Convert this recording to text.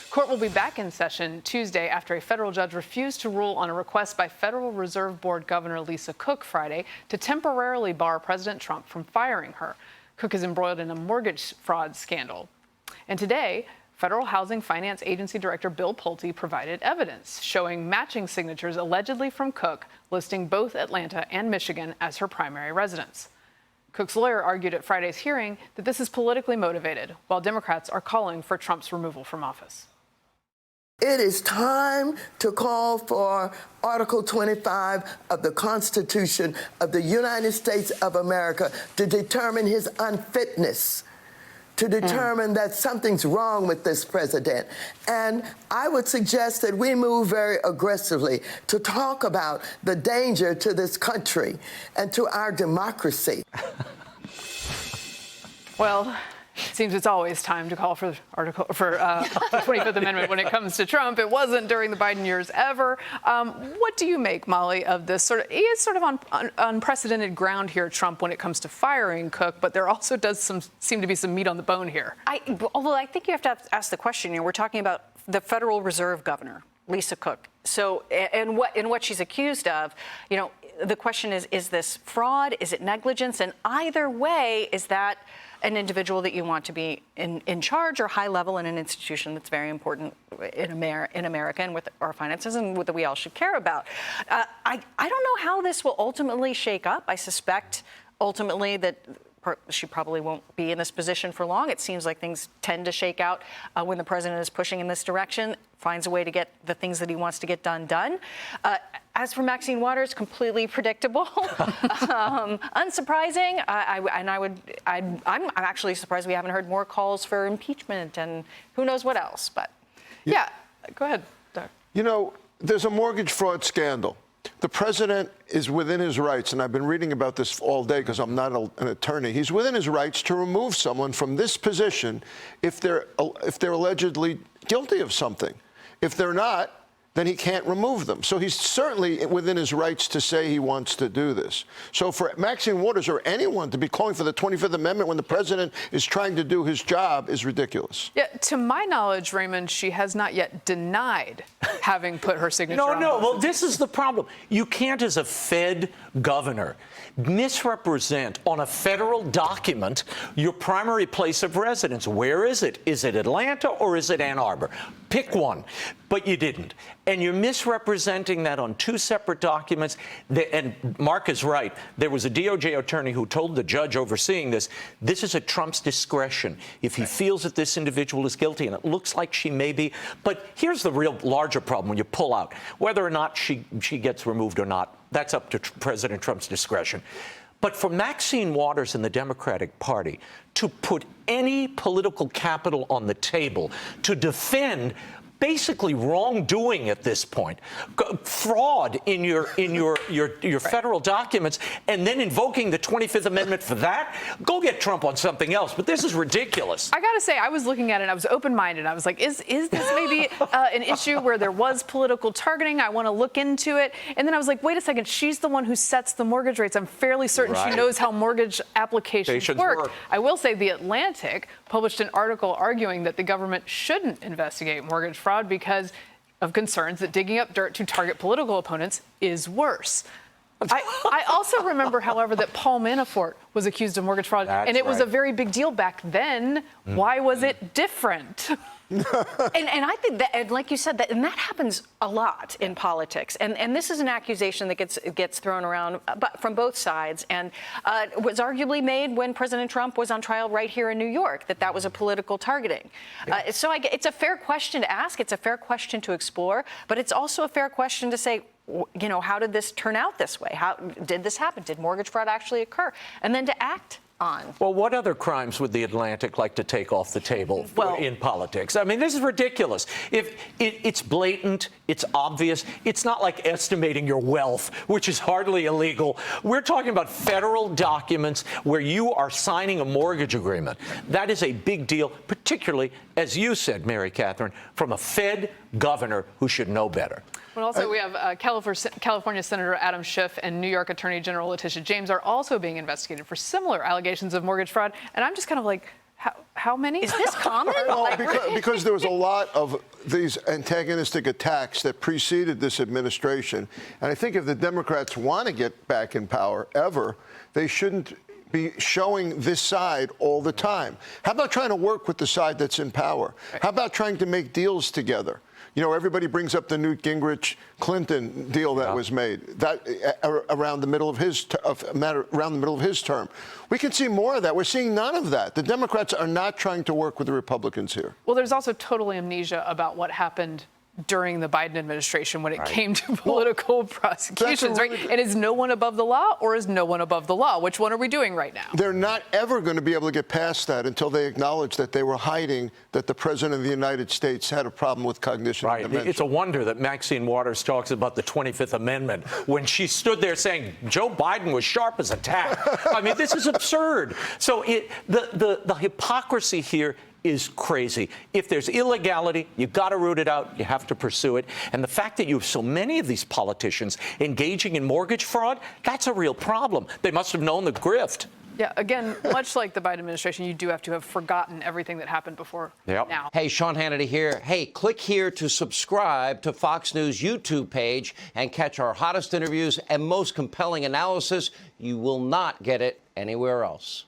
Court will be back in session Tuesday after a federal judge refused to rule on a request by Federal Reserve Board Governor Lisa Cook Friday to temporarily bar President Trump from firing her. Cook is embroiled in a mortgage fraud scandal. And today, Federal Housing Finance Agency Director Bill Pulte provided evidence showing matching signatures allegedly from Cook, listing both Atlanta and Michigan as her primary residence. Cook's lawyer argued at Friday's hearing that this is politically motivated, while Democrats are calling for Trump's removal from office. It is time to call for Article 25 of the Constitution of the United States of America to determine his unfitness, to determine that something's wrong with this president. And I would suggest that we move very aggressively to talk about the danger to this country and to our democracy. Well, it seems it's always time to call for the 25th Amendment when it comes to Trump. It wasn't during the Biden years ever. What do you make, Molly, of this? He is sort of on unprecedented ground here, Trump, when it comes to firing Cook, but there also does seem to be some meat on the bone here. Although I think you have to ask the question, we're talking about the Federal Reserve Governor, Lisa Cook. So, and what she's accused of, the question is this fraud? Is it negligence? And either way, is that an individual that you want to be in charge or high level in an institution that's very important in America and with our finances and that we all should care about. I don't know how this will ultimately shake up. I suspect ultimately that she probably won't be in this position for long. It seems like things tend to shake out when the president is pushing in this direction, finds a way to get the things that he wants to get done. As for Maxine Waters, completely predictable, unsurprising. I'm actually surprised we haven't heard more calls for impeachment and who knows what else. But yeah, go ahead, Doug. There's a mortgage fraud scandal. The president is within his rights, and I've been reading about this all day because I'm not an attorney. He's within his rights to remove someone from this position if they're allegedly guilty of something. If they're not, then he can't remove them. So he's certainly within his rights to say he wants to do this. So for Maxine Waters or anyone to be calling for the 25th Amendment when the president is trying to do his job is ridiculous. Yeah, to my knowledge, Raymond, she has not yet denied having put her signature on. No. Well, this is the problem. You can't, as a Fed governor, misrepresent on a federal document your primary place of residence. Where is it? Is it Atlanta or is it Ann Arbor? Pick one. But you didn't. And you're misrepresenting that on two separate documents. And Mark is right. There was a DOJ attorney who told the judge overseeing this is at Trump's discretion if he feels that this individual is guilty. And it looks like she may be. But here's the real larger problem when you pull out. Whether or not she gets removed or not, that's up to President Trump's discretion. But for Maxine Waters and the Democratic Party to put any political capital on the table to defend basically wrongdoing at this point, fraud in your federal documents, and then invoking the 25th Amendment for that, go get Trump on something else. But this is ridiculous. I got to say, I was looking at it, and I was open-minded. I was like, is this maybe an issue where there was political targeting? I want to look into it. And then I was like, wait a second, she's the one who sets the mortgage rates. I'm fairly certain she knows how mortgage applications work. I will say The Atlantic published an article arguing that the government shouldn't investigate mortgage fraud because of concerns that digging up dirt to target political opponents is worse. I also remember, however, that Paul Manafort was accused of mortgage fraud, and it was a very big deal back then. Why was it different? and I think that, and like you said, that happens a lot in politics. And this is an accusation that gets thrown around, but from both sides, and was arguably made when President Trump was on trial right here in New York, that was a political targeting. So it's a fair question to ask. It's a fair question to explore, but it's also a fair question to say, how did this turn out this way? How did this happen? Did mortgage fraud actually occur? And then to act on. Well, what other crimes would the Atlantic like to take off the table in politics? I mean, this is ridiculous. If it's blatant, it's obvious. It's not like estimating your wealth, which is hardly illegal. We're talking about federal documents where you are signing a mortgage agreement. That is a big deal, particularly, as you said, Mary Catherine, from a Fed governor who should know better. But also, we have California Senator Adam Schiff and New York Attorney General Letitia James are also being investigated for similar allegations of mortgage fraud. And I'm just kind of like, How many? Is this common? Well, because there was a lot of these antagonistic attacks that preceded this administration. And I think if the Democrats want to get back in power ever, they shouldn't be showing this side all the time. How about trying to work with the side that's in power? How about trying to make deals together? You know, everybody brings up the Newt Gingrich-Clinton deal that was made around the middle of his term. We can see more of that. We're seeing none of that. The Democrats are not trying to work with the Republicans here. Well, there's also total amnesia about what happened during the Biden administration when it came to political prosecutions, right? And is no one above the law, or is no one above the law? Which one are we doing right now? They're not ever going to be able to get past that until they acknowledge that they were hiding that the President of the United States had a problem with cognition and dementia. It's a wonder that Maxine Waters talks about the 25th Amendment when she stood there saying Joe Biden was sharp as a tack. I mean, this is absurd. So the hypocrisy here is crazy. If there's illegality, you've got to root it out. You have to pursue it. And the fact that you have so many of these politicians engaging in mortgage fraud, that's a real problem. They must have known the grift. Yeah, again, much like the Biden administration, you do have to have forgotten everything that happened before now. Hey, Sean Hannity here. Hey, click here to subscribe to Fox News YouTube page and catch our hottest interviews and most compelling analysis. You will not get it anywhere else.